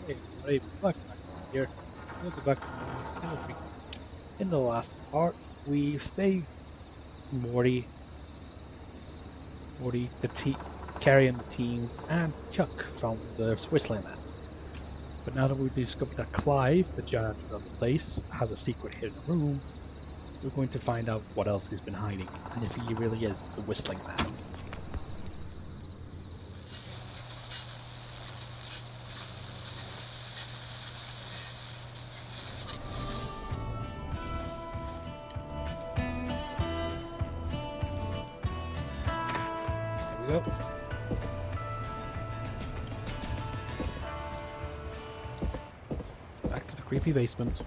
Hey, everybody, welcome back here. Welcome back to more Halo 3. In the last part, we saved Morty, Carrie and the teens, and Chuck from the Whistling Man. But now that we've discovered that Clive, the janitor of the place, has a secret hidden room, we're going to find out what else he's been hiding, and if he really is the Whistling Man. There we go. Back to the creepy basement.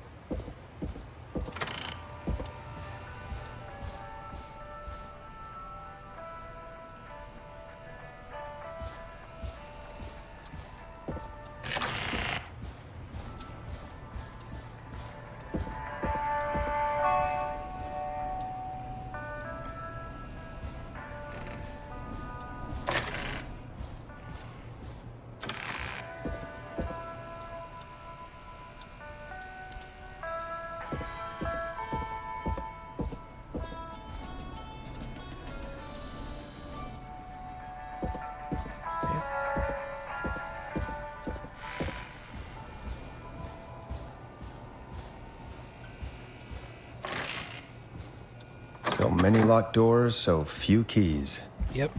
So many locked doors, so few keys. Yep.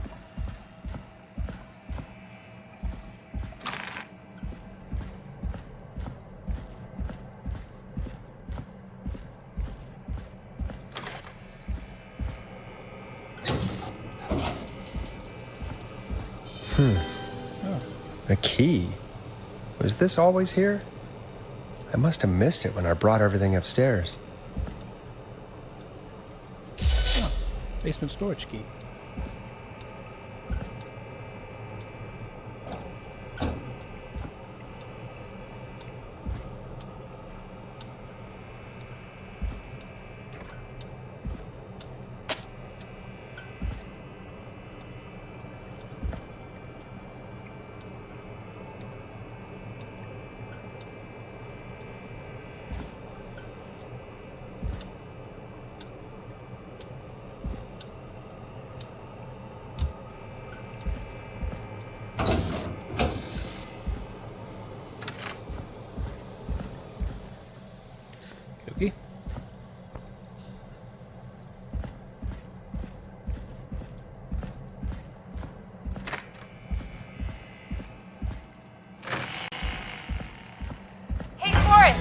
A key? Was this always here? I must have missed it when I brought everything upstairs. Basement storage key. Okay. Hey, Forrest!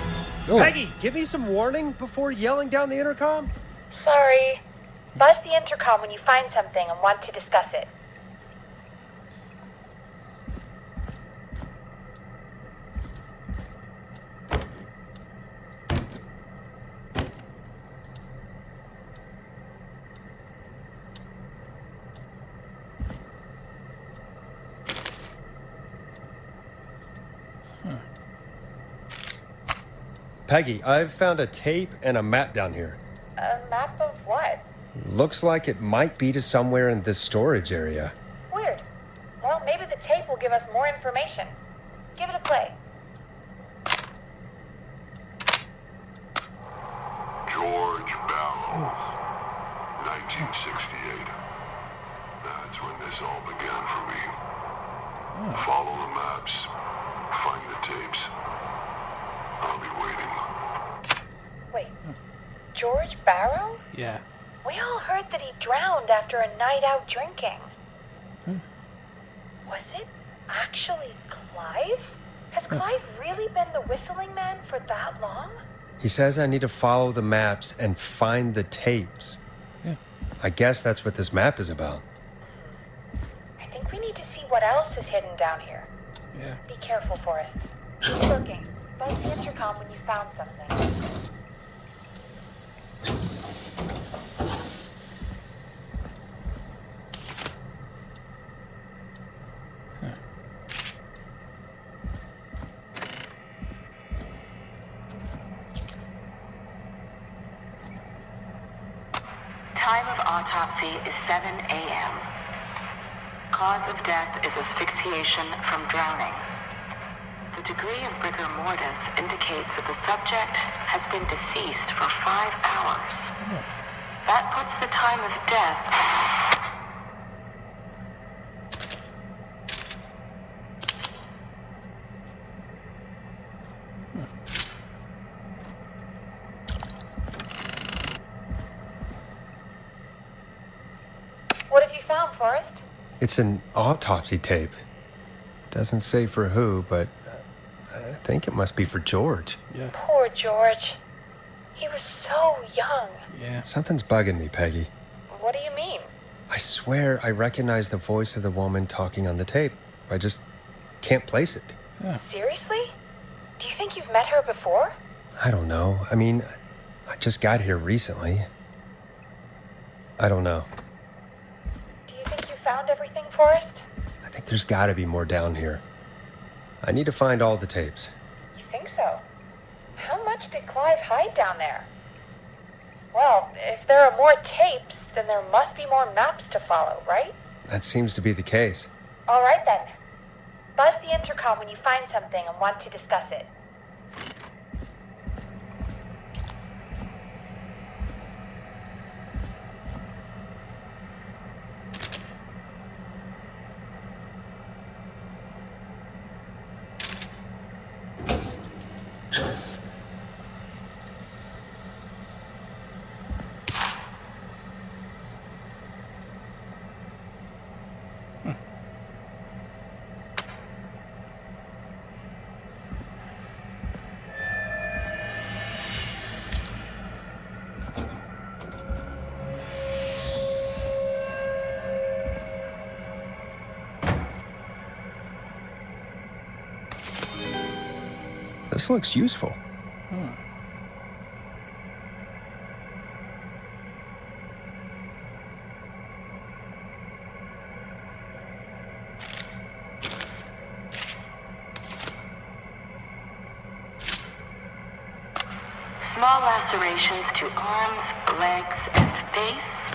Oh. Peggy, give me some warning before yelling down the intercom. Sorry. Buzz the intercom when you find something and want to discuss it. Peggy, I've found a tape and a map down here. A map of what? Looks like it might be to somewhere in this storage area. Weird. Well, maybe the tape will give us more information. Give it a play. George Barrow, 1968. That's when this all began for me. Follow the maps, find the tapes. I'll be waiting. Wait. George Barrow? Yeah. We all heard that he drowned after a night out drinking. Was it actually Clive? Has Clive really been the Whistling Man for that long? He says I need to follow the maps and find the tapes. Yeah. I guess that's what this map is about. I think we need to see what else is hidden down here. Yeah. Be careful, Forrest. Keep looking. Buzz the intercom when you found something. Time of autopsy is 7 a.m. Cause of death is asphyxiation from drowning. The degree of rigor mortis indicates that the subject has been deceased for 5 hours. That puts the time of death... What have you found, Forrest? It's an autopsy tape. Doesn't say for who, but I think it must be for George. Yeah. Poor George. He was so young. Yeah. Something's bugging me, Peggy. What do you mean? I swear I recognize the voice of the woman talking on the tape. I just can't place it. Seriously? Do you think you've met her before? I don't know. I mean, I just got here recently. I don't know. Do you think you found everything, Forrest? I think there's gotta be more down here. I need to find all the tapes. You think so? How much did Clive hide down there? Well, if there are more tapes, then there must be more maps to follow, right? That seems to be the case. All right then. Buzz the intercom when you find something and want to discuss it. This looks useful. Small lacerations to arms, legs, and face,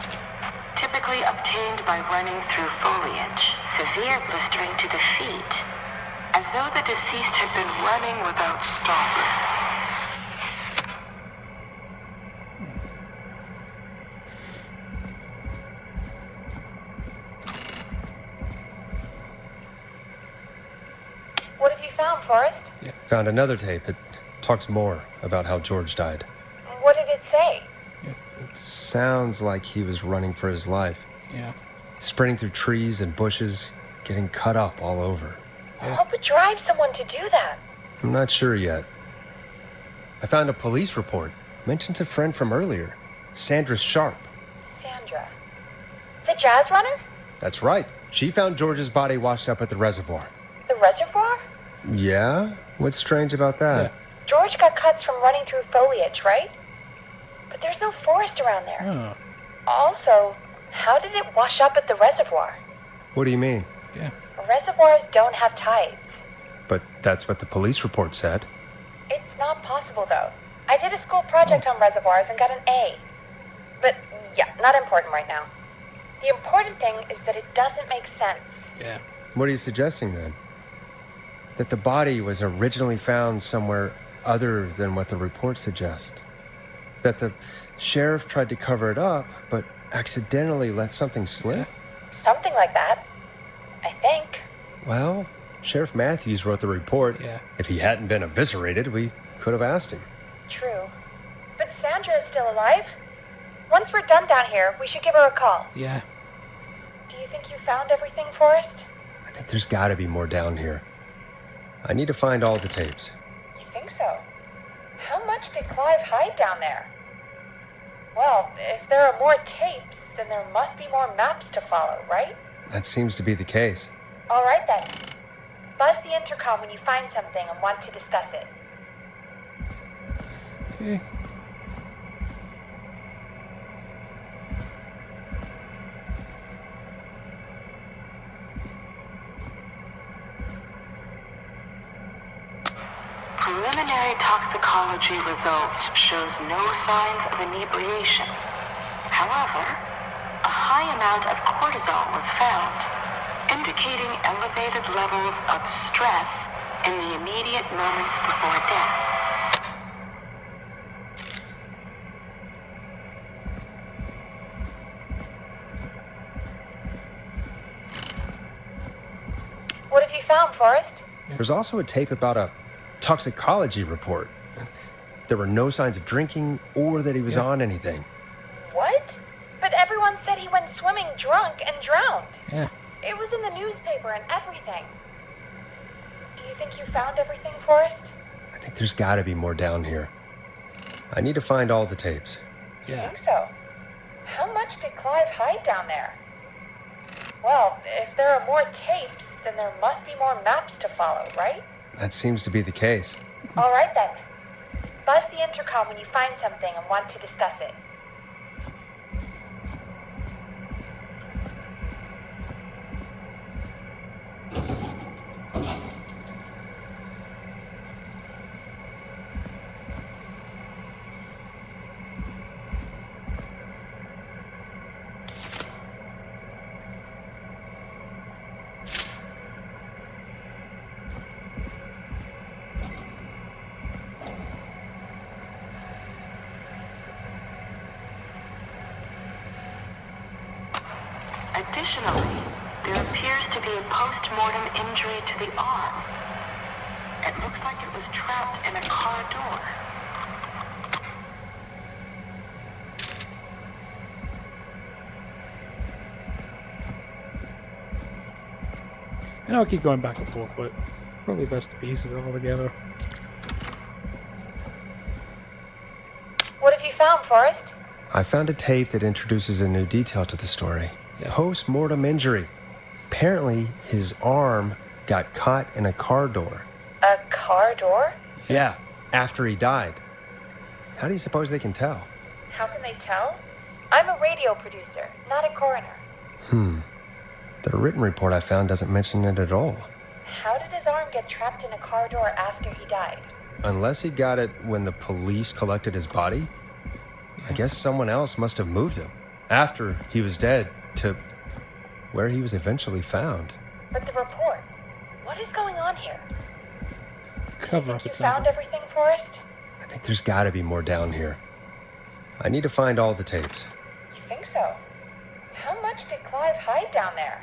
typically obtained by running through foliage. Severe blistering to the feet, as though the deceased had been running without stopping. What have you found, Forrest? Found another tape. It talks more about how George died. What did it say? It sounds like he was running for his life. Yeah. Sprinting through trees and bushes, getting cut up all over. What would drive someone to do that? I'm not sure yet. I found a police report. Mentions a friend from earlier, Sandra Sharp. Sandra. The jazz runner? That's right. She found George's body washed up at the reservoir. The reservoir? Yeah? What's strange about that? George got cuts from running through foliage, right? But there's no forest around there. Oh. Also, how did it wash up at the reservoir? What do you mean? Yeah. Reservoirs don't have tides. But that's what the police report said. It's not possible, though. I did a school project on reservoirs and got an A. But, yeah, not important right now. The important thing is that it doesn't make sense. Yeah. What are you suggesting then? That the body was originally found somewhere other than what the report suggests? That the sheriff tried to cover it up, but accidentally let something slip? Something like that. I think. Well, Sheriff Matthews wrote the report. Yeah. If he hadn't been eviscerated, we could have asked him. True. But Sandra is still alive? Once we're done down here, we should give her a call. Yeah. Do you think you found everything, Forrest? I think there's gotta be more down here. I need to find all the tapes. You think so? How much did Clive hide down there? Well, if there are more tapes, then there must be more maps to follow, right? That seems to be the case. All right then. Buzz the intercom when you find something and want to discuss it. Okay. Preliminary toxicology results shows no signs of inebriation. However, a high amount of cortisol was found, indicating elevated levels of stress in the immediate moments before death. What have you found, Forrest? There's also a tape about a toxicology report. There were no signs of drinking or that he was on anything. What? But everyone said he went swimming drunk and drowned. Yeah. It was in the newspaper and everything. Do you think you found everything, Forrest? I think there's got to be more down here. I need to find all the tapes. You Yeah. think so? How much did Clive hide down there? Well, if there are more tapes, then there must be more maps to follow, right? That seems to be the case. All right then. Buzz the intercom when you find something and want to discuss it. Additionally, there appears to be a post-mortem injury to the arm. It looks like it was trapped in a car door. I know I keep going back and forth, but probably best to piece it all together. What have you found, Forrest? I found a tape that introduces a new detail to the story. Yeah. Post-mortem injury. Apparently, his arm got caught in a car door. A car door? Yeah, after he died. How do you suppose they can tell? How can they tell? I'm a radio producer, not a coroner. The written report I found doesn't mention it at all. How did his arm get trapped in a car door after he died? Unless he got it when the police collected his body, I guess someone else must have moved him after he was dead to where he was eventually found. But the report, what is going on here? Cover Think up, you it sounds found like. everything, Forrest? I think there's got to be more down here. I need to find all the tapes. You think so? How much did Clive hide down there?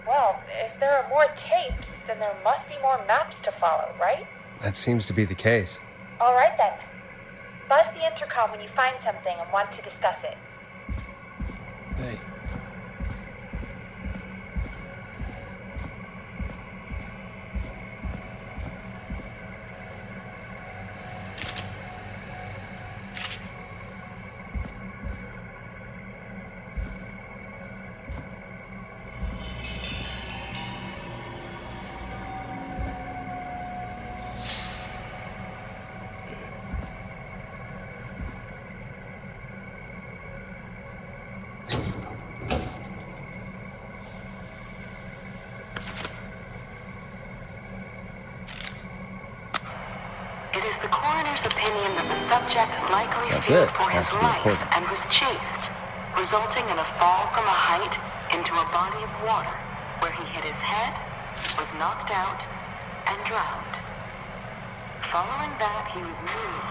Well, if there are more tapes, then there must be more maps to follow, right? That seems to be the case. All right then. Buzz the intercom when you find something and want to discuss it. Hey. It is the coroner's opinion that the subject likely Now feared this for has his to be life important. and was chased, resulting in a fall from a height into a body of water, where he hit his head, was knocked out, and drowned. Following that, he was moved.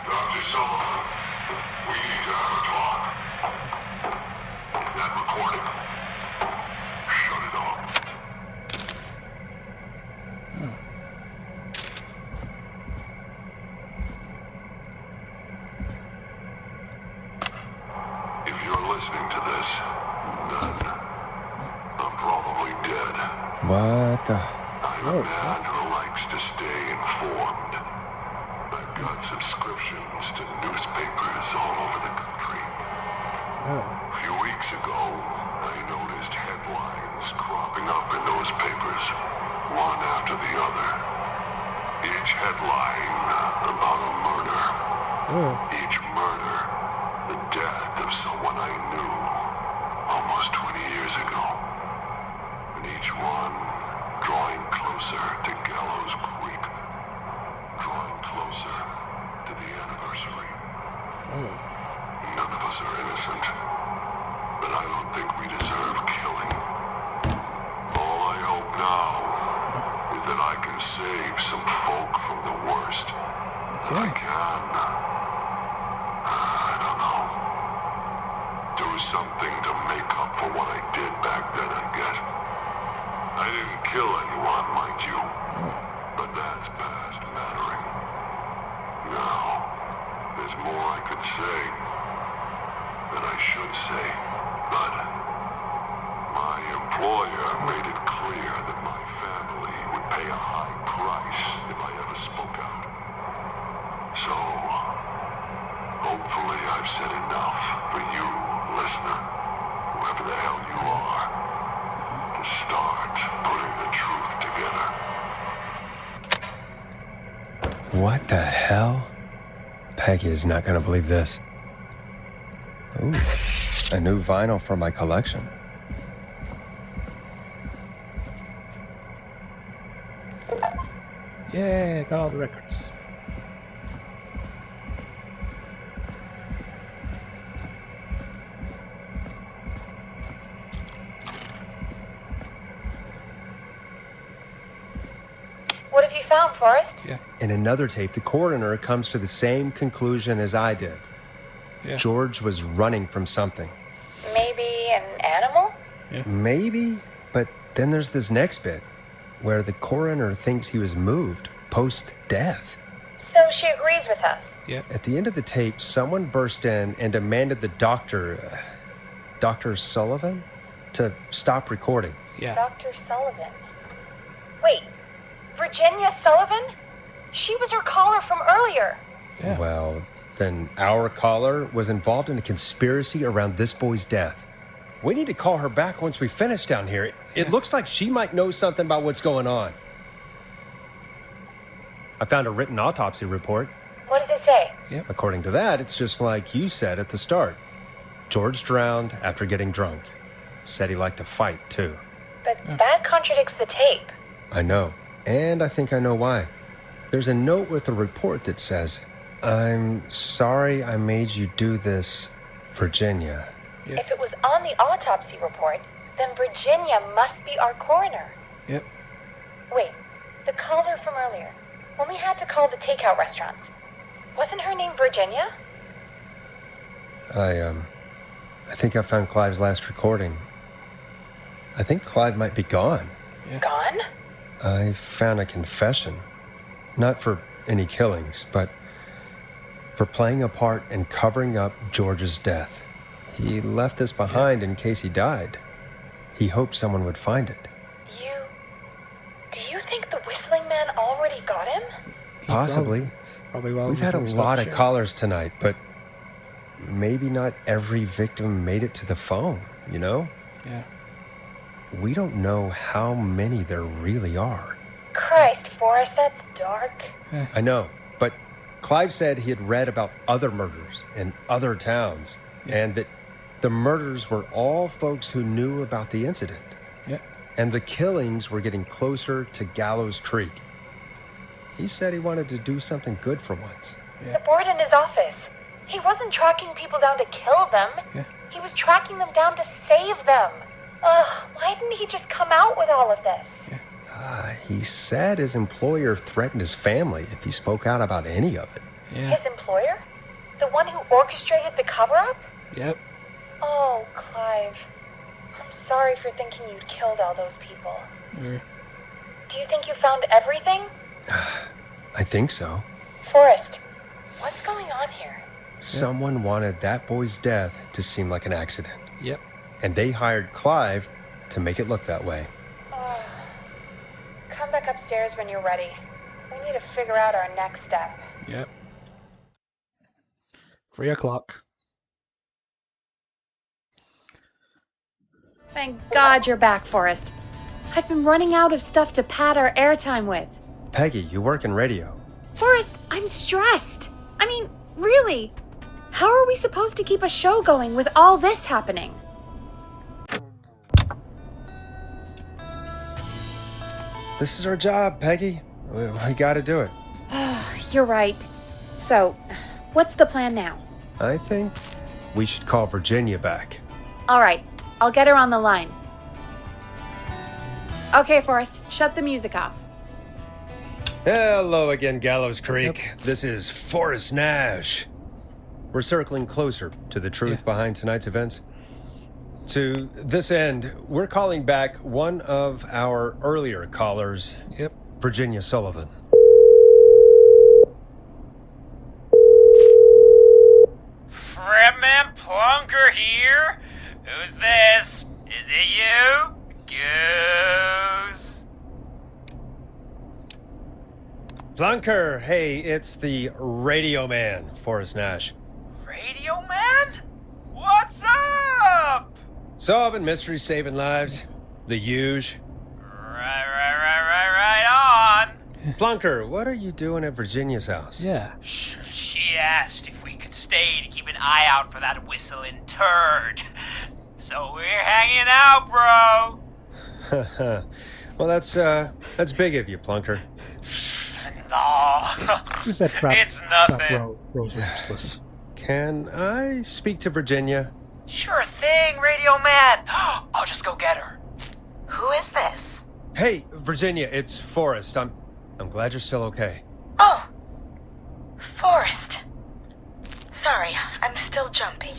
Dr. Sullivan, we need to have a talk. Is that recording? Shut it off. If you're listening to this, then I'm probably dead. What the? I'm a man who likes to stay informed. I've got subscriptions to newspapers all over the country. Oh. A few weeks ago, I noticed headlines cropping up in those papers, one after the other. Each headline about a murder. Oh. Each murder, the death of someone I knew almost 20 years ago. And each one drawing closer to Gallows Creek. Drawing closer to the anniversary. Oh. None of us are innocent, but I don't think we deserve killing. All I hope now is that I can folk from the worst. Okay. I can... I don't know. Do something to make up for what I did back then, I guess. I didn't kill anyone, mind you. But that's past mattering. Now, there's more I could say. That I should say. But my employer made it clear that my family would pay a high price if I ever spoke out. So, hopefully I've said enough for you, listener, whoever the hell you are, to start putting the truth together. What the hell? Peggy is not gonna believe this. Ooh, a new vinyl for my collection. Yeah, got all the records. What have you found, Forrest? Yeah. In another tape, the coroner comes to the same conclusion as I did. Yeah. George was running from something. Maybe an animal? Maybe, but then there's this next bit where the coroner thinks he was moved post-death. So she agrees with us. Yeah. At the end of the tape, someone burst in and demanded the doctor, Dr. Sullivan, to stop recording. Yeah. Dr. Sullivan. Wait, Virginia Sullivan? She was her caller from earlier. Yeah. Well, then our caller was involved in a conspiracy around this boy's death. We need to call her back once we finish down here. It looks like she might know something about what's going on. I found a written autopsy report. What does it say? According to that, it's just like you said at the start. George drowned after getting drunk. Said he liked to fight, too. But that contradicts the tape. I know. And I think I know why. There's a note with the report that says, "I'm sorry I made you do this, Virginia." Yeah. If it was on the autopsy report, then Virginia must be our coroner. Yep. Wait, the caller from earlier, when we had to call the takeout restaurants, wasn't her name Virginia? I think I found Clive's last recording. I think Clive might be gone. Gone? I found a confession. Not for any killings, but for playing a part in covering up George's death. He left this behind in case he died. He hoped someone would find it. Do you think the Whistling Man already got him? Possibly. Probably well. We've had a before we start lot of sharing. callers tonight, but maybe not every victim made it to the phone, you know? Yeah. We don't know how many there really are. Christ, Forrest, that's dark. I know, but Clive said he had read about other murders in other towns, and that the murders were all folks who knew about the incident. Yeah. And the killings were getting closer to Gallows Creek. He said he wanted to do something good for once. The board in his office. He wasn't tracking people down to kill them. Yeah. He was tracking them down to save them. Ugh, why didn't he just come out with all of this? He said his employer threatened his family if he spoke out about any of it. Yeah. His employer? The one who orchestrated the cover-up? Yep. Oh, Clive. I'm sorry for thinking you'd killed all those people. Yeah. Do you think you found everything? I think so. Forrest, what's going on here? Someone wanted that boy's death to seem like an accident. Yep. And they hired Clive to make it look that way. Come back upstairs when you're ready. We need to figure out our next step. Yep. 3 o'clock. Thank God you're back, Forrest. I've been running out of stuff to pad our airtime with. Peggy, you work in radio. Forrest, I'm stressed. I mean, really. How are we supposed to keep a show going with all this happening? This is our job, Peggy. We gotta do it. You're right. So, what's the plan now? I think we should call Virginia back. All right, I'll get her on the line. Okay, Forrest, shut the music off. Hello again, Gallows Creek. This is Forrest Nash. We're circling closer to the truth behind tonight's events. To this end, we're calling back one of our earlier callers, Virginia Sullivan. Fredman Plunker here? Who's this? Is it you? Goose? Plunker, hey, it's the Radio Man, Forrest Nash. Radio Man? What's up? Solving mysteries, saving lives. The huge. Right on. Plunker, what are you doing at Virginia's house? Yeah. She asked if we could stay to keep an eye out for that whistling turd. So we're hanging out, bro. Well, that's big of you, Plunker. No. Who's that trap? It's nothing. Rose useless. Can I speak to Virginia? Sure thing, Radio Man. I'll just go get her. Who is this? Hey, Virginia, it's Forrest. I'm glad you're still okay. Oh, Forrest. Sorry, I'm still jumpy.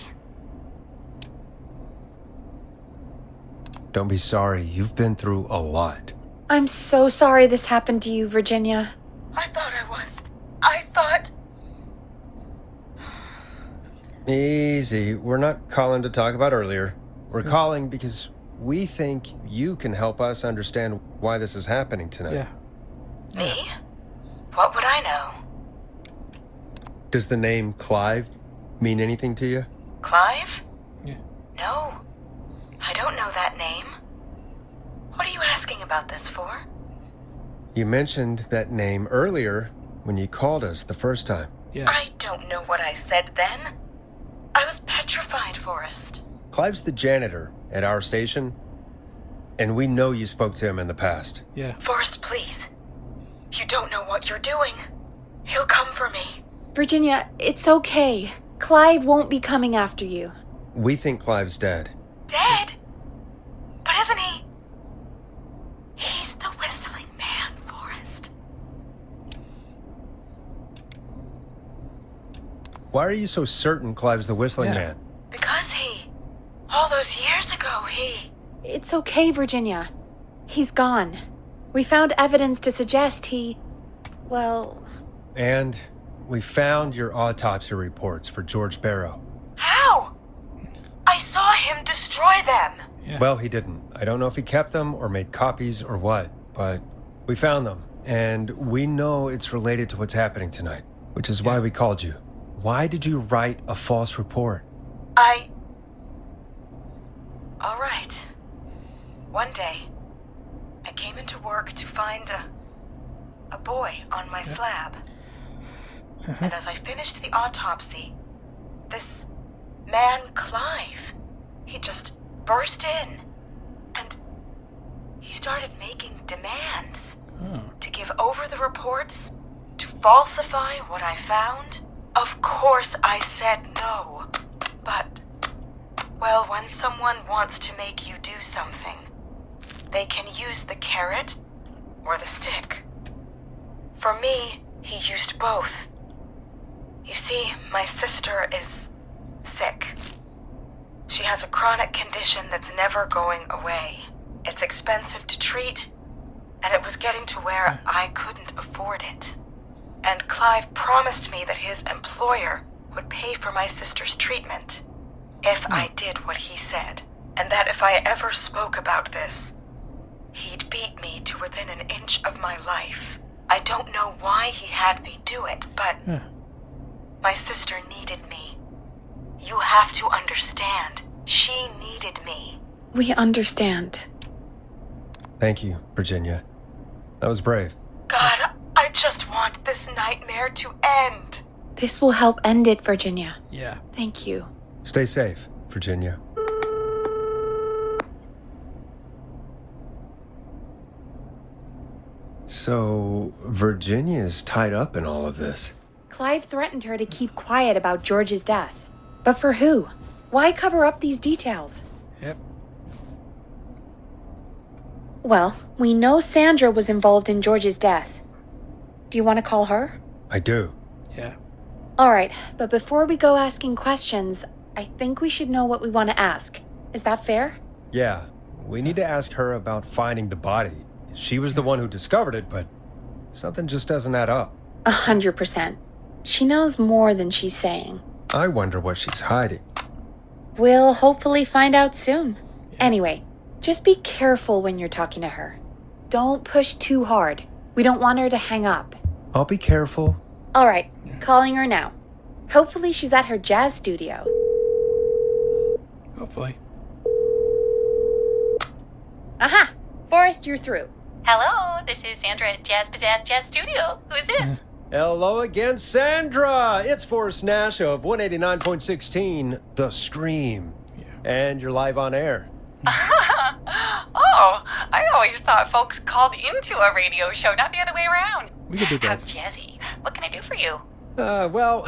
Don't be sorry. You've been through a lot. I'm so sorry this happened to you, Virginia. I thought I was. I thought... Easy. We're not calling to talk about earlier. We're calling because we think you can help us understand why this is happening tonight. Yeah. Me? What would I know? Does the name Clive mean anything to you? Clive? Yeah. No. I don't know that name. What are you asking about this for? You mentioned that name earlier when you called us the first time. Yeah. I don't know what I said then. I was petrified, Forrest. Clive's the janitor at our station, and we know you spoke to him in the past. Yeah. Forrest, please. You don't know what you're doing. He'll come for me. Virginia, it's okay. Clive won't be coming after you. We think Clive's dead. Dead? But isn't he? He's the whistling man, Forrest. Why are you so certain Clive's the whistling man? Because all those years ago, It's okay, Virginia. He's gone. We found evidence to suggest well... And we found your autopsy reports for George Barrow. How? I saw him destroy them. Yeah. Well, he didn't. I don't know if he kept them or made copies or what, but we found them. And we know it's related to what's happening tonight, which is why we called you. Why did you write a false report? All right. One day, I came into work to find a boy on my slab. And as I finished the autopsy, this man, Clive, he just burst in. And he started making demands to give over the reports, to falsify what I found. Of course I said no. But, well, when someone wants to make you do something, they can use the carrot or the stick. For me, he used both. You see, my sister is sick. She has a chronic condition that's never going away. It's expensive to treat, and it was getting to where I couldn't afford it. And Clive promised me that his employer would pay for my sister's treatment if I did what he said, and that if I ever spoke about this, he'd beat me to within an inch of my life. I don't know why he had me do it, but my sister needed me. You have to understand, she needed me. We understand. Thank you, Virginia. That was brave. God, I just want this nightmare to end. This will help end it, Virginia. Yeah. Thank you. Stay safe, Virginia. So, Virginia's tied up in all of this. Clive threatened her to keep quiet about George's death. But for who? Why cover up these details? Yep. Well, we know Sandra was involved in George's death. Do you want to call her? I do. Yeah. Alright, but before we go asking questions, I think we should know what we want to ask. Is that fair? Yeah, we need to ask her about finding the body. She was the one who discovered it, but something just doesn't add up. 100%. She knows more than she's saying. I wonder what she's hiding. We'll hopefully find out soon. Anyway, just be careful when you're talking to her. Don't push too hard. We don't want her to hang up. I'll be careful. Alright, calling her now. Hopefully she's at her jazz studio. Hopefully. Aha! Forrest, you're through. Hello, this is Sandra at Jazz Pizzazz Jazz Studio. Who is this? Hello again, Sandra! It's Forrest Nash of 189.16, The Scream. Yeah. And you're live on air. Oh, I always thought folks called into a radio show, not the other way around. We could do How both. jazzy. What can I do for you? Well,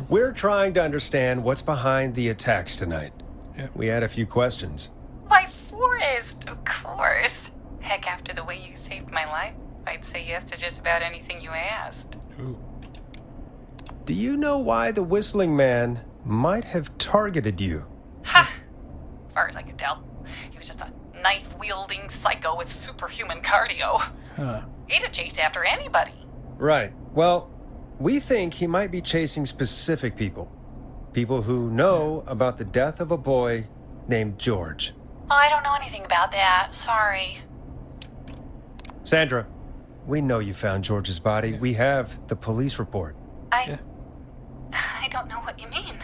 we're trying to understand what's behind the attacks tonight. Yeah. We had a few questions. Why, Forrest, of course. Heck, after the way you saved my life, I'd say yes to just about anything you asked. Ooh. Do you know why the Whistling Man might have targeted you? Ha! As far as I could tell, he was just a knife-wielding psycho with superhuman cardio. Huh. He'd have chased after anybody. Right. Well, we think he might be chasing specific people. People who know about the death of a boy named George. Oh, I don't know anything about that. Sorry. Sandra, we know you found George's body. Yeah. We have the police report. Yeah. I don't know what you mean.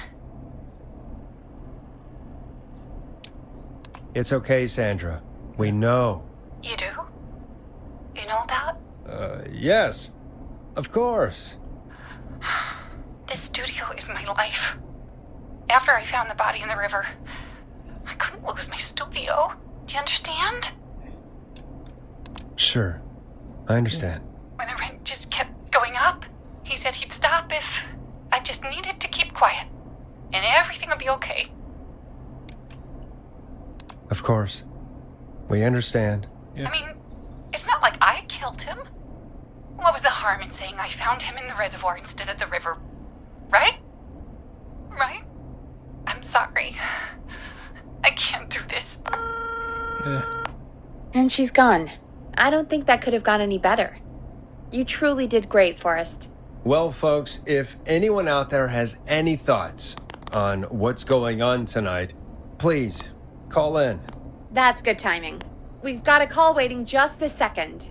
It's okay, Sandra. We know. You do? You know about? Yes. Of course. This studio is my life. After I found the body in the river, I couldn't lose my studio. Do you understand? Sure. I understand. When the rent just kept going up, he said he'd stop if I just needed to keep quiet. And everything would be okay. Of course. We understand. Yeah. I mean, it's not like I killed him. What was the harm in saying I found him in the reservoir instead of the river? Right? Right? I'm sorry. I can't do this. Yeah. And she's gone. I don't think that could have gone any better. You truly did great, Forrest. Well, folks, if anyone out there has any thoughts on what's going on tonight, please call in. That's good timing. We've got a call waiting just this second.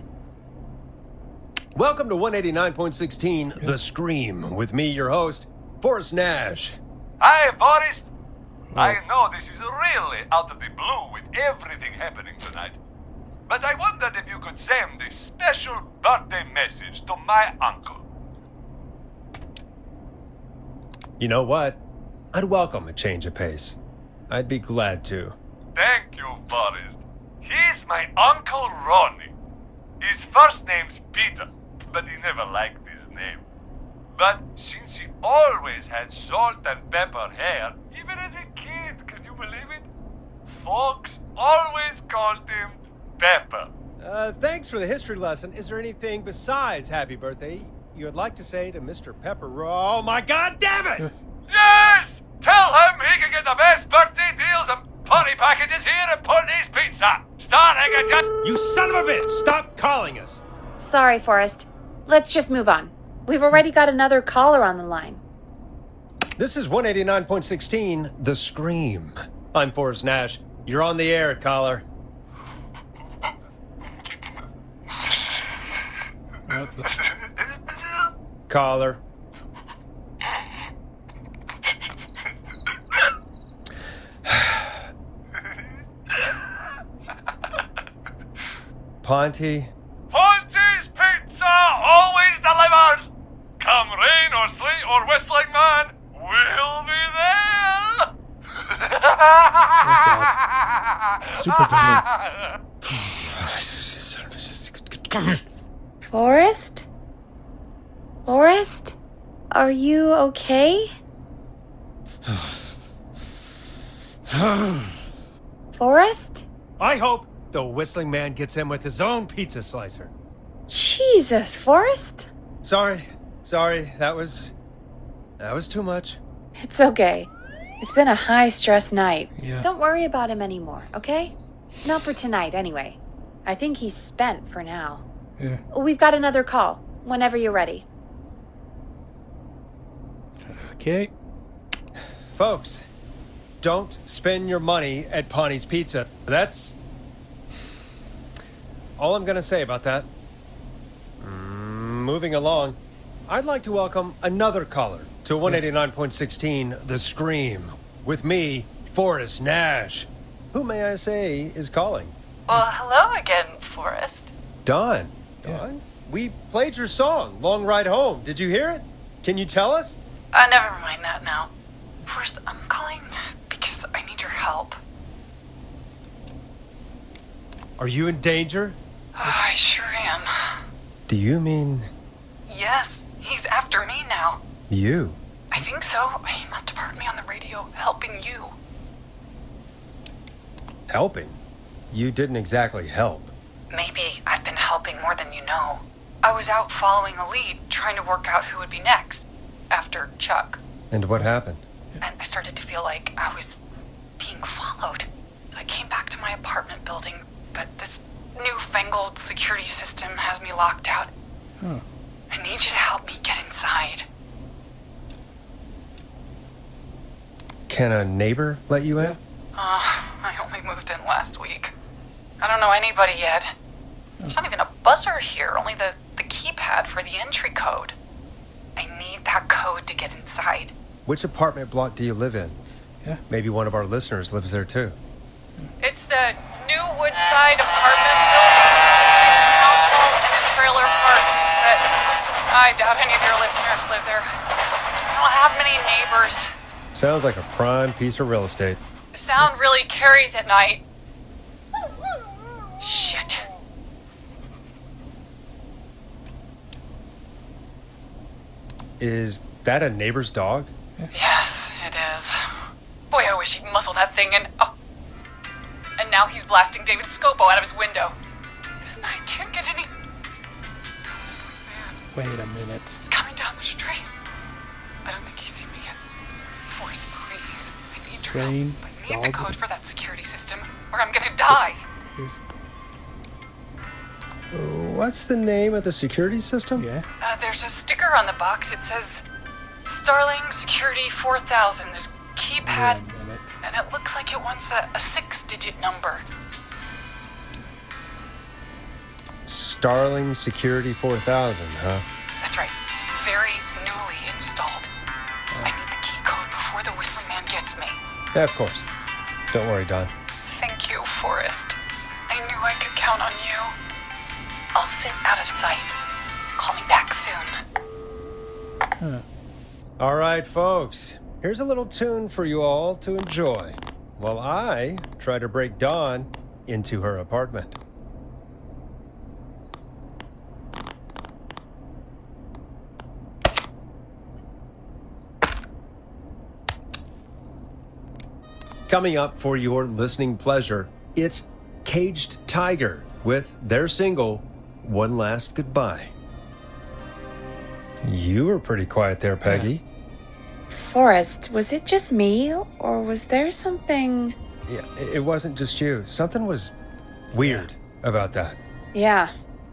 Welcome to 189.16, The Scream, with me, your host, Forrest Nash. Hi, Forrest. Oh. I know this is really out of the blue with everything happening tonight, but I wondered if you could send a special birthday message to my uncle. You know what? I'd welcome a change of pace. I'd be glad to. Thank you, Forrest. He's my Uncle Ronnie. His first name's Peter, but he never liked his name. But since he always had salt and pepper hair, even as a kid, can you believe it? Folks always called him Pepper. Thanks for the history lesson. Is there anything besides happy birthday you would like to say to Mr. Pepper? Oh my god damn it! Yes! Tell him he can get the best birthday deals and party packages here at Putney's Pizza. Starting at just... You son of a bitch! Stop calling us! Sorry, Forrest. Let's just move on. We've already got another caller on the line. This is 189.16, The Scream. I'm Forrest Nash. You're on the air, caller. What the- Caller. Ponty? Ponty's Pizza always delivers. Come rain or sleet or whistling man, we'll be there. Super villain. Forrest? Forrest? Are you okay? Forrest? I hope the Whistling Man gets in with his own pizza slicer. Jesus, Forrest. Sorry. That was too much. It's okay. It's been a high-stress night. Yeah. Don't worry about him anymore, okay? Not for tonight, anyway. I think he's spent for now. Yeah. We've got another call, whenever you're ready. Okay. Folks, don't spend your money at Pawnee's Pizza. That's all I'm gonna say about that. Moving along, I'd like to welcome another caller to 189.16 The Scream. With me, Forrest Nash. Who, may I say, is calling? Well, hello again, Forrest. Don. Yeah. Don? We played your song, Long Ride Home. Did you hear it? Can you tell us? Never mind that now. First, I'm calling because I need your help. Are you in danger? I sure am. Do you mean Yes, he's after me now. you? I think so. He must have heard me on the radio helping you. Helping? You didn't exactly help. Maybe I've been helping more than you know. I was out following a lead, trying to work out who would be next, after Chuck. And what happened? And I started to feel like I was being followed. I came back to my apartment building, but this newfangled security system has me locked out. Huh. I need you to help me get inside. Can a neighbor let you in? I only moved in last week. I don't know anybody yet. There's not even a buzzer here, only the keypad for the entry code. I need that code to get inside. Which apartment block do you live in? Yeah. Maybe one of our listeners lives there too. It's the New Woodside apartment building between the town hall and the trailer park. But I doubt any of your listeners live there. I don't have many neighbors. Sounds like a prime piece of real estate. The sound really carries at night. Shit. Is that a neighbor's dog? Yes, it is. Boy, I wish he'd muzzle that thing and... Oh. And now he's blasting David Scopo out of his window. This night can't get any... Man, Wait a minute. he's coming down the street. I don't think he's seen me yet. Forrest, please. I need your Train, help. I need the dog. code for that security system, or I'm gonna die. Here's, What's the name of the security system? yeah. There's a sticker on the box. It says Starling Security 4000. There's a keypad, Wait a minute. and it looks like it wants a 6-digit number. Starling Security 4000, huh? That's right. Very newly installed. I need the key code before the whistling man gets me. Yeah, of course. Don't worry, Don. Thank you, Forrest. I knew I could count on you. I'll sit out of sight. Call me back soon. Huh. All right, folks. Here's a little tune for you all to enjoy while I try to break Dawn into her apartment. Coming up for your listening pleasure, it's Caged Tiger with their single, One Last Goodbye. You were pretty quiet there, Peggy. Forrest, was it just me, or was there something... Yeah, it wasn't just you. Something was weird about that. Yeah,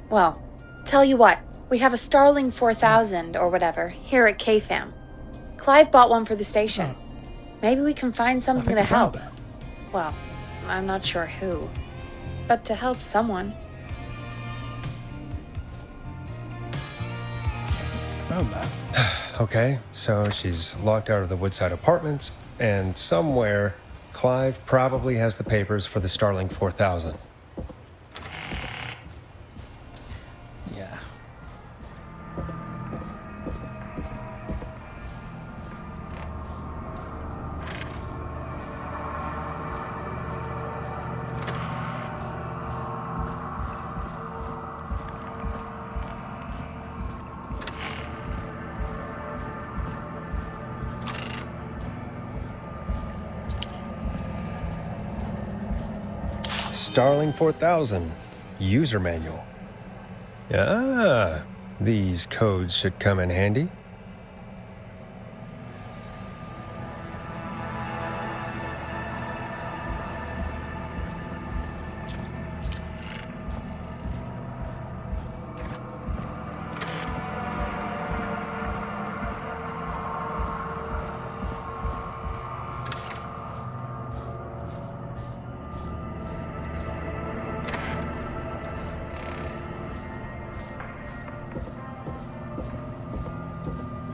well, tell you what, we have a Starling 4000 or whatever here at KFAM. Clive bought one for the station. Oh. Maybe we can find I something think to I found help. that. Well, I'm not sure who, but to help someone. Found that. Okay, so she's locked out of the Woodside Apartments, and somewhere, Clive probably has the papers for the Starling 4000. Yeah. Starling 4000 user manual. Ah, these codes should come in handy.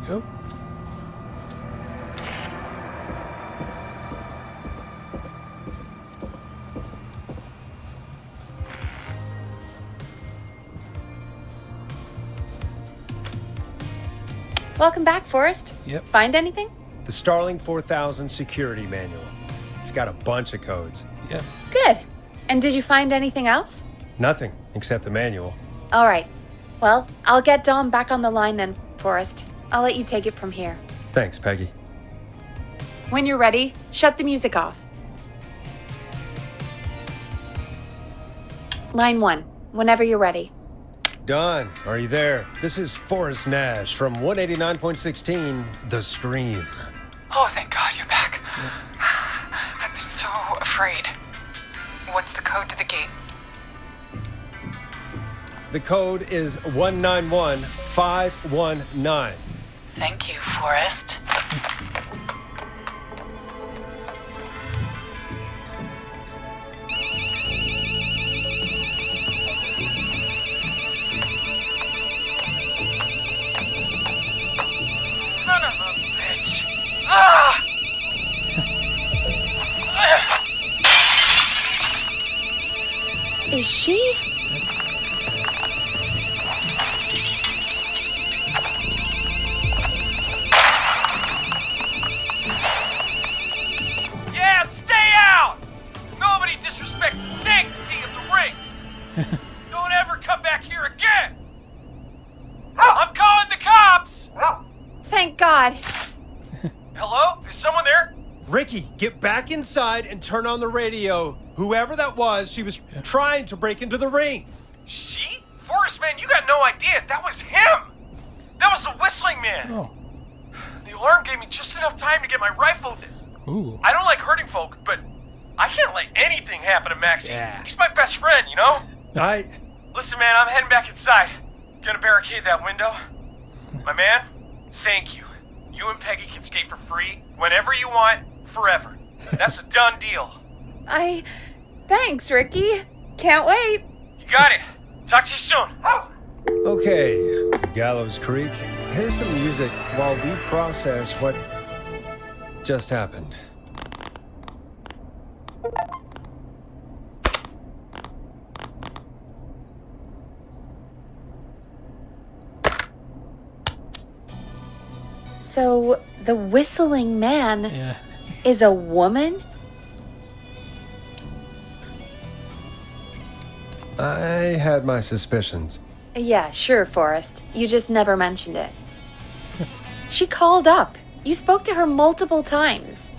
Go. Welcome back, Forrest. Yep. Find anything? The Starling 4000 security manual. It's got a bunch of codes. Yep. Good. And did you find anything else? Nothing except the manual. All right. Well, I'll get Dom back on the line then, Forrest. I'll let you take it from here. Thanks, Peggy. When you're ready, shut the music off. Line 1, whenever you're ready. Don, are you there? This is Forrest Nash from 189.16, The Stream. Oh, thank God you're back. I'm so afraid. What's the code to the gate? The code is 191519. Thank you, Forrest. Son of a bitch. Ah! Is she? Yeah, stay out! Nobody disrespects the sanctity of the ring! Don't ever come back here again! I'm calling the cops! Thank God. Hello? Is someone there? Ricky, get back inside and turn on the radio. Whoever that was, she was trying to break into the ring. She? Forrest, man, you got no idea. That was him! That was the whistling man! Oh. The alarm gave me just enough time to get my rifle. Ooh. I don't like hurting folk, but I can't let anything happen to Maxie. Yeah. He's my best friend, you know? I... Listen, man, I'm heading back inside. Gonna barricade that window. My man, thank you. You and Peggy can skate for free whenever you want, forever. That's a done deal. Thanks, Ricky. Can't wait. You got it. Talk to you soon. Okay, Gallows Creek. Here's some music while we process what just happened. So, the whistling man Yeah. is a woman? I had my suspicions. Yeah, sure, Forrest. You just never mentioned it. She called up. You spoke to her multiple times.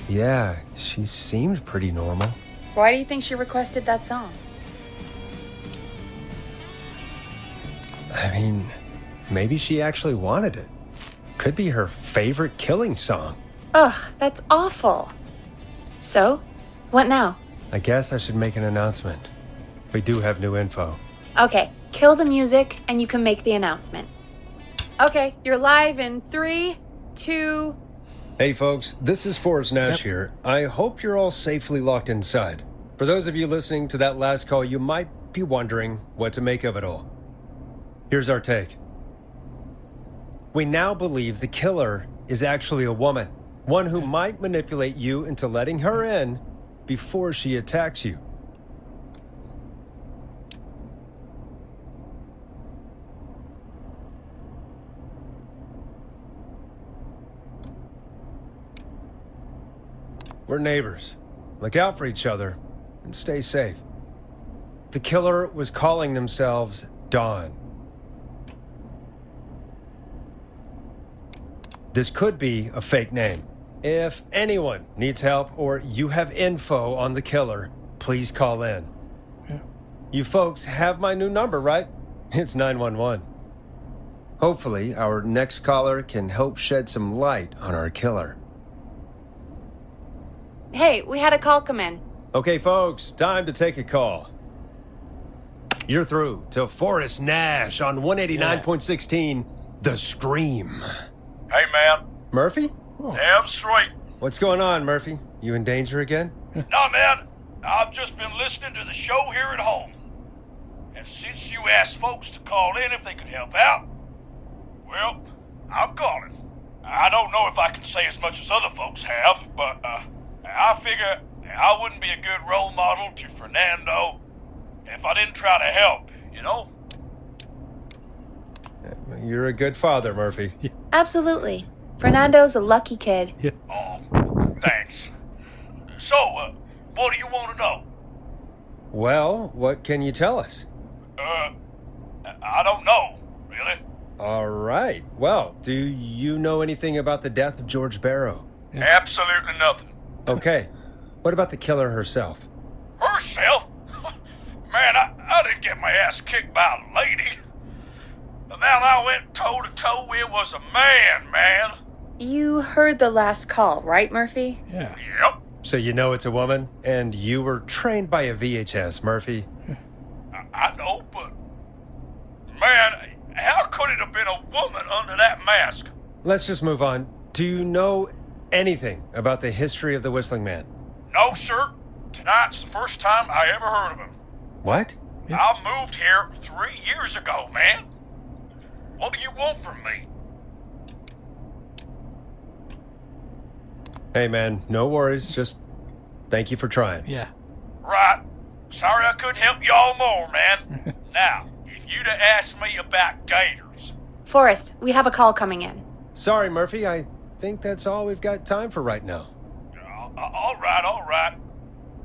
Yeah, she seemed pretty normal. Why do you think she requested that song? I mean, maybe she actually wanted it. Could be her favorite killing song. Ugh, that's awful. So, what now? I guess I should make an announcement. We do have new info. Okay, kill the music and you can make the announcement. Okay, you're live in 3, 2... Hey folks, this is Forrest Nash here. I hope you're all safely locked inside. For those of you listening to that last call, you might be wondering what to make of it all. Here's our take. We now believe the killer is actually a woman. One who might manipulate you into letting her in before she attacks you. We're neighbors. Look out for each other and stay safe. The killer was calling themselves Dawn. This could be a fake name. If anyone needs help or you have info on the killer, please call in. Yeah. You folks have my new number, right? It's 911. Hopefully, our next caller can help shed some light on our killer. Hey, we had a call come in. Okay, folks, time to take a call. You're through to Forrest Nash on 189.16, The Scream. Hey, man. Murphy? Oh. Damn straight. What's going on, Murphy? You in danger again? Nah, man. I've just been listening to the show here at home. And since you asked folks to call in if they could help out, well, I'm calling. I don't know if I can say as much as other folks have, but I figure I wouldn't be a good role model to Fernando if I didn't try to help, you know? You're a good father, Murphy. Absolutely. Fernando's a lucky kid. Oh, thanks. So, what do you want to know? Well, what can you tell us? I don't know, really. All right. Well, do you know anything about the death of George Barrow? Absolutely nothing. Okay. What about the killer herself? Herself? Man, I didn't get my ass kicked by a lady. The man I went toe-to-toe with was a man. You heard the last call, right, Murphy? Yeah. Yep. So you know it's a woman, and you were trained by a VHS, Murphy. I know, but... Man, how could it have been a woman under that mask? Let's just move on. Do you know anything about the history of the Whistling Man? No, sir. Tonight's the first time I ever heard of him. What? I moved here 3 years ago, man. What do you want from me? Hey, man, no worries. Just thank you for trying. Yeah. Right. Sorry I couldn't help y'all more, man. Now, if you'd have asked me about gators... Forrest, we have a call coming in. Sorry, Murphy. I think that's all we've got time for right now. All right.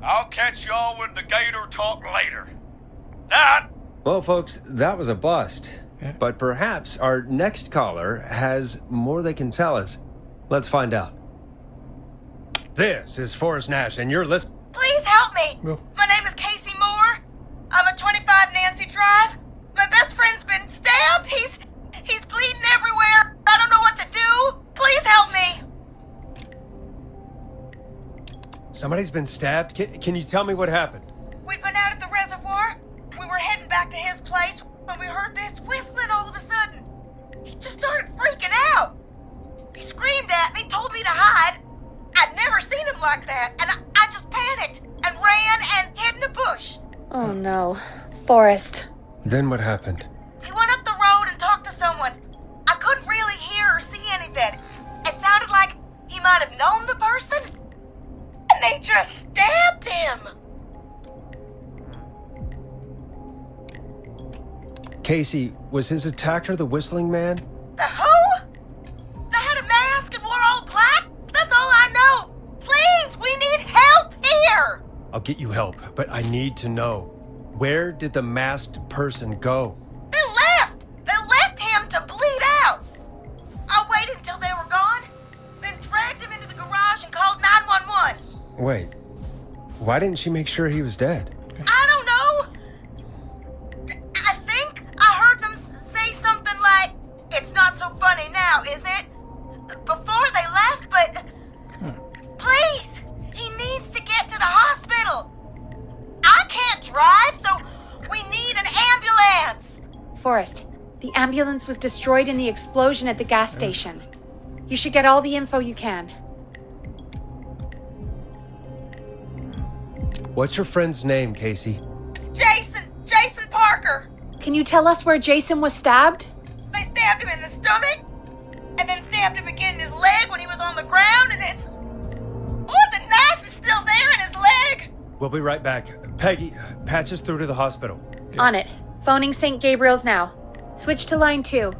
I'll catch y'all with the gator talk later. Night. Well, folks, that was a bust. Yeah. But perhaps our next caller has more they can tell us. Let's find out. This is Forrest Nash, and you're listening. Please help me. Well. My name is Casey Moore. I'm at 25 Nancy Drive. My best friend's been stabbed. He's bleeding everywhere. I don't know what to do. Please help me. Somebody's been stabbed? Can you tell me what happened? We'd been out at the reservoir. We were heading back to his place when we heard this whistling all of a sudden. He just started freaking out. He screamed at me, told me to hide. I'd never seen him like that, and I just panicked and ran and hid in a bush. Oh no. Forrest. Then what happened? He went up the road and talked to someone. I couldn't really hear or see anything. It sounded like he might have known the person, and they just stabbed him. Casey, was his attacker the Whistling Man? The who? They had a mask and wore all black? That's all I know. Please, we need help here. I'll get you help, but I need to know. Where did the masked person go? They left. They left him to bleed out. I waited until they were gone, then dragged him into the garage and called 911. Wait, why didn't she make sure he was dead? I don't know. I think I heard them say something like, "It's not so funny now, is it?" before they left, but please, he needs to get to the hospital. I can't drive, so we need an ambulance. Forrest, the ambulance was destroyed in the explosion at the gas station. You should get all the info you can. What's your friend's name, Casey? It's Jason Parker. Can you tell us where Jason was stabbed? They stabbed him in the stomach, and then stabbed him again in his leg when he was on the ground, and it's... Oh, the knife is still there in his leg. We'll be right back. Peggy, patch us through to the hospital. On it. Phoning St. Gabriel's now. Switch to line 2.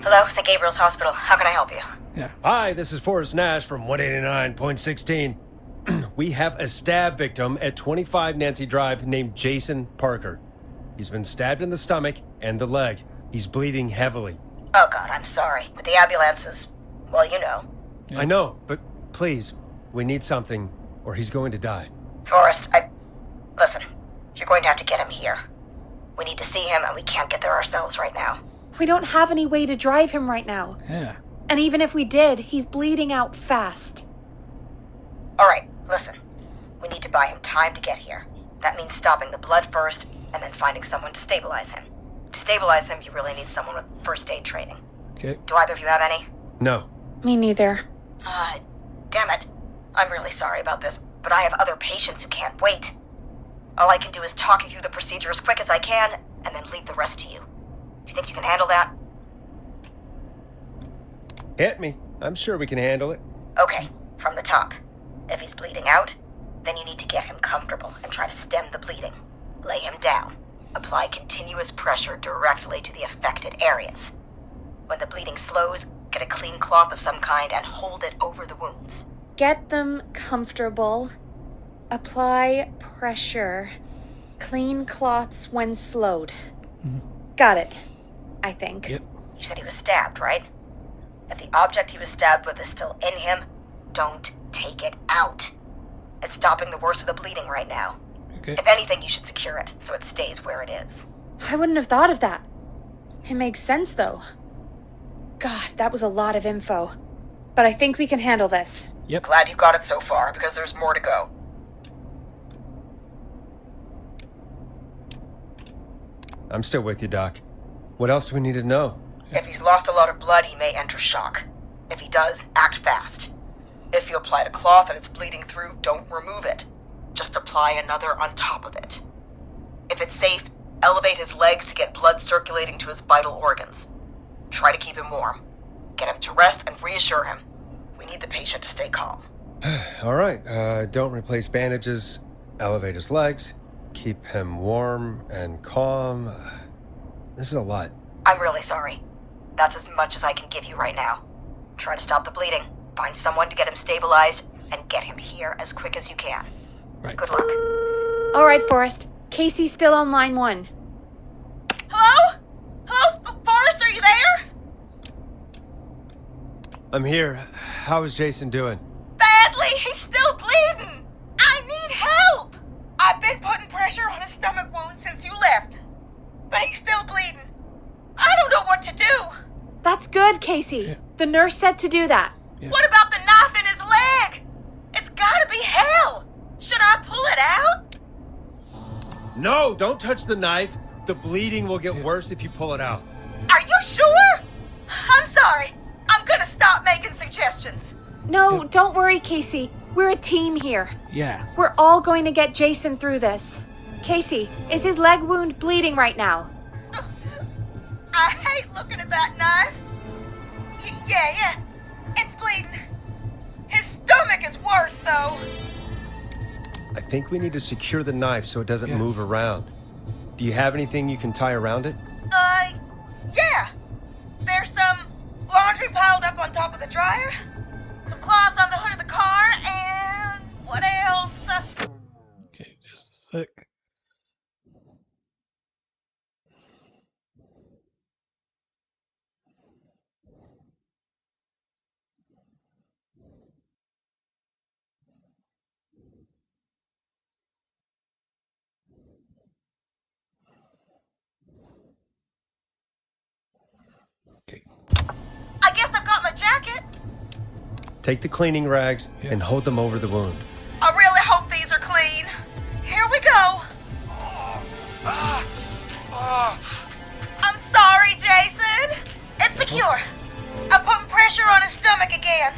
Hello, St. Gabriel's Hospital. How can I help you? Yeah. Hi, this is Forrest Nash from 189.16. We have a stab victim at 25 Nancy Drive named Jason Parker. He's been stabbed in the stomach and the leg. He's bleeding heavily. Oh, God, I'm sorry. But the ambulance is Well, you know. Yeah. I know, but please, we need something, or he's going to die. Forrest, Listen, you're going to have to get him here. We need to see him, and we can't get there ourselves right now. We don't have any way to drive him right now. Yeah. And even if we did, he's bleeding out fast. All right, listen. We need to buy him time to get here. That means stopping the blood first, and then finding someone to stabilize him. To stabilize him, you really need someone with first aid training. Okay. Do either of you have any? No. Me neither. Damn it. I'm really sorry about this, but I have other patients who can't wait. All I can do is talk you through the procedure as quick as I can, and then leave the rest to you. You think you can handle that? Hit me. I'm sure we can handle it. Okay, from the top. If he's bleeding out, then you need to get him comfortable and try to stem the bleeding. Lay him down. Apply continuous pressure directly to the affected areas. When the bleeding slows, get a clean cloth of some kind and hold it over the wounds. Get them comfortable. Apply pressure. Clean cloths when slowed. Got it, I think. Yep. You said he was stabbed, right? If the object he was stabbed with is still in him, don't take it out. It's stopping the worst of the bleeding right now. Okay. If anything, you should secure it so it stays where it is. I wouldn't have thought of that. It makes sense, though. God, that was a lot of info. But I think we can handle this. Yep. Glad you got it so far, because there's more to go. I'm still with you, Doc. What else do we need to know? If he's lost a lot of blood, he may enter shock. If he does, act fast. If you applied a cloth and it's bleeding through, don't remove it. Just apply another on top of it. If it's safe, elevate his legs to get blood circulating to his vital organs. Try to keep him warm. Get him to rest and reassure him. We need the patient to stay calm. All right, don't replace bandages, elevate his legs, keep him warm and calm. This is a lot. I'm really sorry. That's as much as I can give you right now. Try to stop the bleeding, find someone to get him stabilized, and get him here as quick as you can. Right. Good luck. All right, Forrest. Casey's still on line 1. Hello? Hello? Forrest, are you there? I'm here. How is Jason doing? Badly. He's still bleeding. I need help. I've been putting pressure on his stomach wound since you left, but he's still bleeding. I don't know what to do. That's good, Casey. Yeah. The nurse said to do that. Yeah. What about the knife in his leg? It's gotta be hell. Should I pull it out? No, don't touch the knife. The bleeding will get worse if you pull it out. Are you sure? I'm sorry. I'm gonna stop making suggestions. No, don't worry, Casey. We're a team here. Yeah. We're all going to get Jason through this. Casey, is his leg wound bleeding right now? I hate looking at that knife. Yeah. It's bleeding. His stomach is worse, though. I think we need to secure the knife so it doesn't Yeah. move around. Do you have anything you can tie around it? Yeah. There's some laundry piled up on top of the dryer, some cloths on the hood of the car, and what else? Okay, just a sec. Okay. I guess I've got my jacket. Take the cleaning rags and hold them over the wound. I really hope these are clean. Here we go. I'm sorry, Jason. It's secure. I'm putting pressure on his stomach again.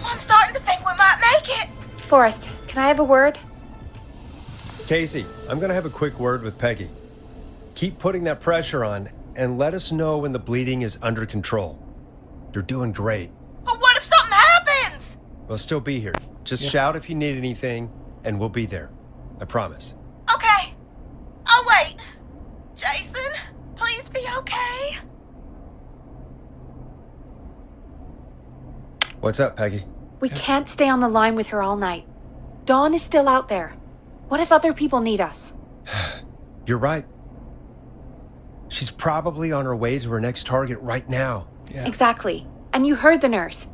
I'm starting to think we might make it. Forrest, can I have a word? Casey, I'm going to have a quick word with Peggy. Keep putting that pressure on and let us know when the bleeding is under control. You're doing great. But what if something happens? We'll still be here. Just shout if you need anything, and we'll be there. I promise. Okay. I'll wait. Jason, please be okay. What's up, Peggy? We can't stay on the line with her all night. Dawn is still out there. What if other people need us? You're right. She's probably on her way to her next target right now. Yeah. Exactly. And you heard the nurse.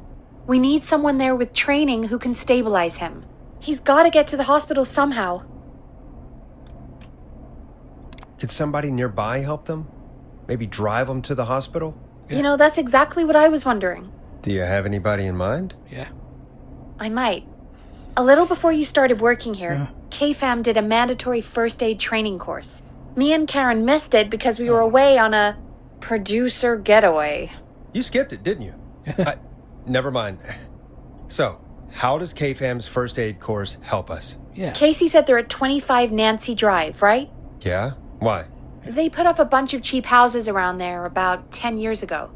We need someone there with training who can stabilize him. He's got to get to the hospital somehow. Could somebody nearby help them? Maybe drive them to the hospital? You know, that's exactly what I was wondering. Do you have anybody in mind? Yeah. I might. A little before you started working here, KFAM did a mandatory first aid training course. Me and Karen missed it because we were away on a producer getaway. You skipped it, didn't you? Never mind. So, how does KFAM's first aid course help us? Yeah. Casey said they're at 25 Nancy Drive, right? Yeah? Why? They put up a bunch of cheap houses around there about 10 years ago.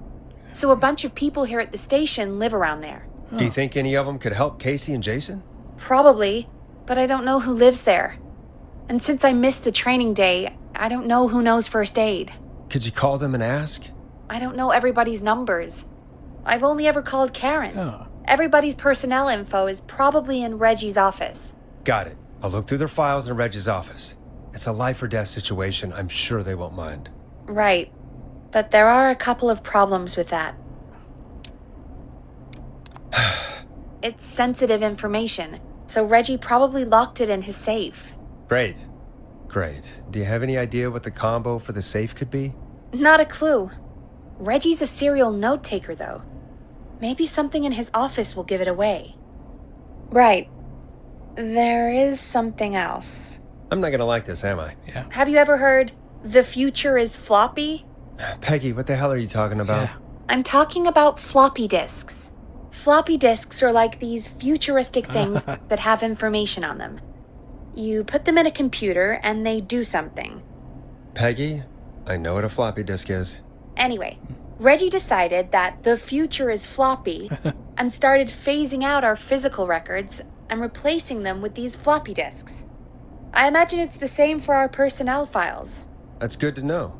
So a bunch of people here at the station live around there. Do you think any of them could help Casey and Jason? Probably, but I don't know who lives there. And since I missed the training day, I don't know who knows first aid. Could you call them and ask? I don't know everybody's numbers. I've only ever called Karen. Oh. Everybody's personnel info is probably in Reggie's office. Got it. I'll look through their files in Reggie's office. It's a life or death situation. I'm sure they won't mind. Right. But there are a couple of problems with that. It's sensitive information, so Reggie probably locked it in his safe. Great. Do you have any idea what the combo for the safe could be? Not a clue. Reggie's a serial note taker, though. Maybe something in his office will give it away. Right. There is something else. I'm not gonna like this, am I? Yeah. Have you ever heard, the future is floppy? Peggy, what the hell are you talking about? Yeah. I'm talking about floppy disks. Floppy disks are like these futuristic things that have information on them. You put them in a computer and they do something. Peggy, I know what a floppy disk is. Anyway, Reggie decided that the future is floppy and started phasing out our physical records and replacing them with these floppy disks. I imagine it's the same for our personnel files. That's good to know.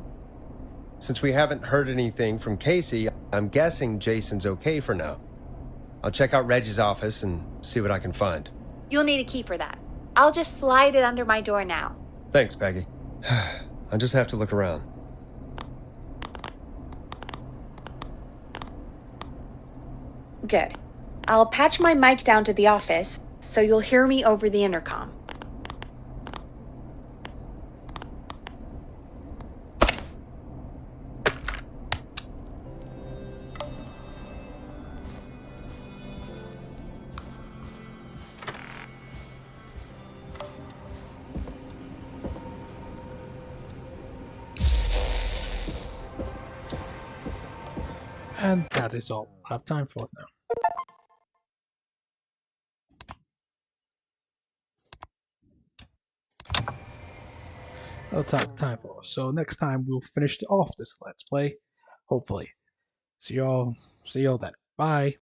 Since we haven't heard anything from Casey, I'm guessing Jason's okay for now. I'll check out Reggie's office and see what I can find. You'll need a key for that. I'll just slide it under my door now. Thanks, Peggy. I'll just have to look around. Good. I'll patch my mic down to the office, so you'll hear me over the intercom. And that is all we'll have time for now. Well, time for. So next time we'll finish off this Let's Play, hopefully. See y'all then. Bye.